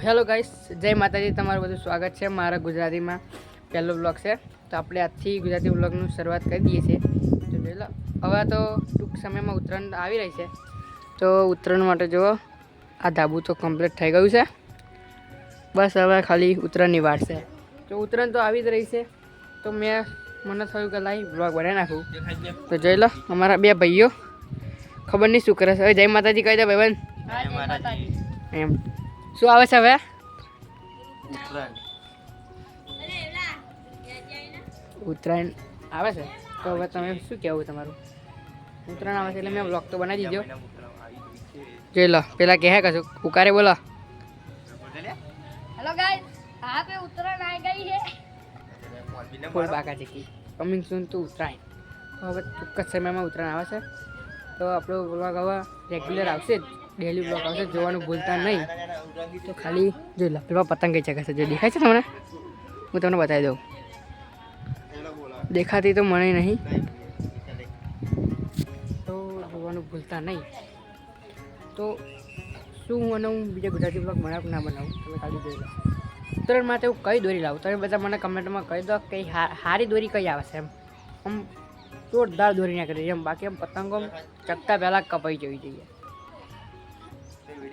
Hello guys, જય માતાજી. તમારું બધું સ્વાગત છે મારા ગુજરાતીમાં પહેલો બ્લોગ છે. તો આપણે આજથી ગુજરાતી બ્લોગનું શરૂઆત કરી દઈએ છીએ. તો જોઈ લો, હવે તો ટૂંક સમયમાં ઉત્તરાયણ આવી રહી છે. તો ઉત્તરાયણ માટે જુઓ, આ ધાબુ તો કમ્પ્લીટ થઈ ગયું છે. બસ હવે ખાલી ઉત્તરાયણની વાર છે. તો ઉત્તરાયણ તો આવી જ રહી છે. તો મને થયું કે લાઈ બ્લોગ બનાવી નાખું. તો જોઈ લો, અમારા બે ભાઈઓ ખબર નહીં શું કરે છે. હવે જય માતાજી કહી દે ભાઈબંધ. એમ શું આવે છે હવે? ઉત્તરાયણ આવે છે. તો હવે તમે શું કહેવું તમારું? ઉત્તરાયણ આવે છે એટલે મેં બ્લોગ તો બનાવી દીધો. જોઈ લો, પેલા કહે કશું ઉકારે બોલો. હેલો ગાઈસ, હા पे ઉત્તરાયણ આવી ગઈ છે. ફૂલ બાકા ચીકી કમિંગ સૂન ટુ ઉત્તરાયણ. હવે ટૂંક જ સમયમાં ઉત્તરાયણ આવે છે. તો આપણો બ્લોગ હવે રેગ્યુલર આવશે જ, ડેલી બ્લોગ આવશે. જોવાનું ભૂલતા નહીં. તો ખાલી જોઈ લો, પેલા પતંગ કઈ જગ્યા છે જે દેખાય છે તમને, હું તમને બતાવી દઉં. દેખાતી તો મને નહીં, તો જોવાનું ભૂલતા નહીં. તો શું હું બીજા ગુજરાતી બ્લોગ બનાવું ના બનાવું, તમે ખાલી જોઈ લો. ઉત્તરાયણ માટે હું કઈ દોરી લાવું, તમે બધા મને કમેન્ટમાં કહી દો કઈ સારી દોરી કઈ આવે છે. એમ આમ જોરદાર દોરી ના કરી એમ, બાકી એમ પતંગો ચકતા પહેલાં કપાઈ જવી જોઈએ.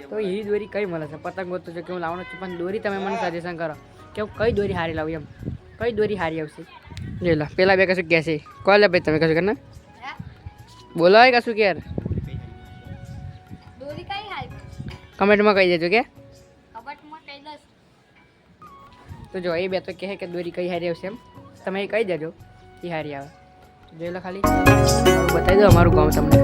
તો એવી દોરી કઈ મળે છે? પતંગો તો જો કે હું લાવવાનો છું, પણ દોરી તમે મને સજેશન કરો કે હું કઈ દોરી સારી લાવું. એમ કઈ દોરી સારી આવશે? જોઈ લો, પેલા બે કશું કહેશે. કોલ લે ભાઈ, તમે કશું કર ને બોલો કશું કે દોરી કઈ હાલ કમેન્ટમાં કહી દેજો કે. કબટમાં કઈ દસ. તો જો એ બે તો કહે કે દોરી કઈ હારી આવશે, એમ તમે કહી દેજો એ હારી આવે. જોઈ લો, ખાલી બતાવી દો અમારું ગામ તમને.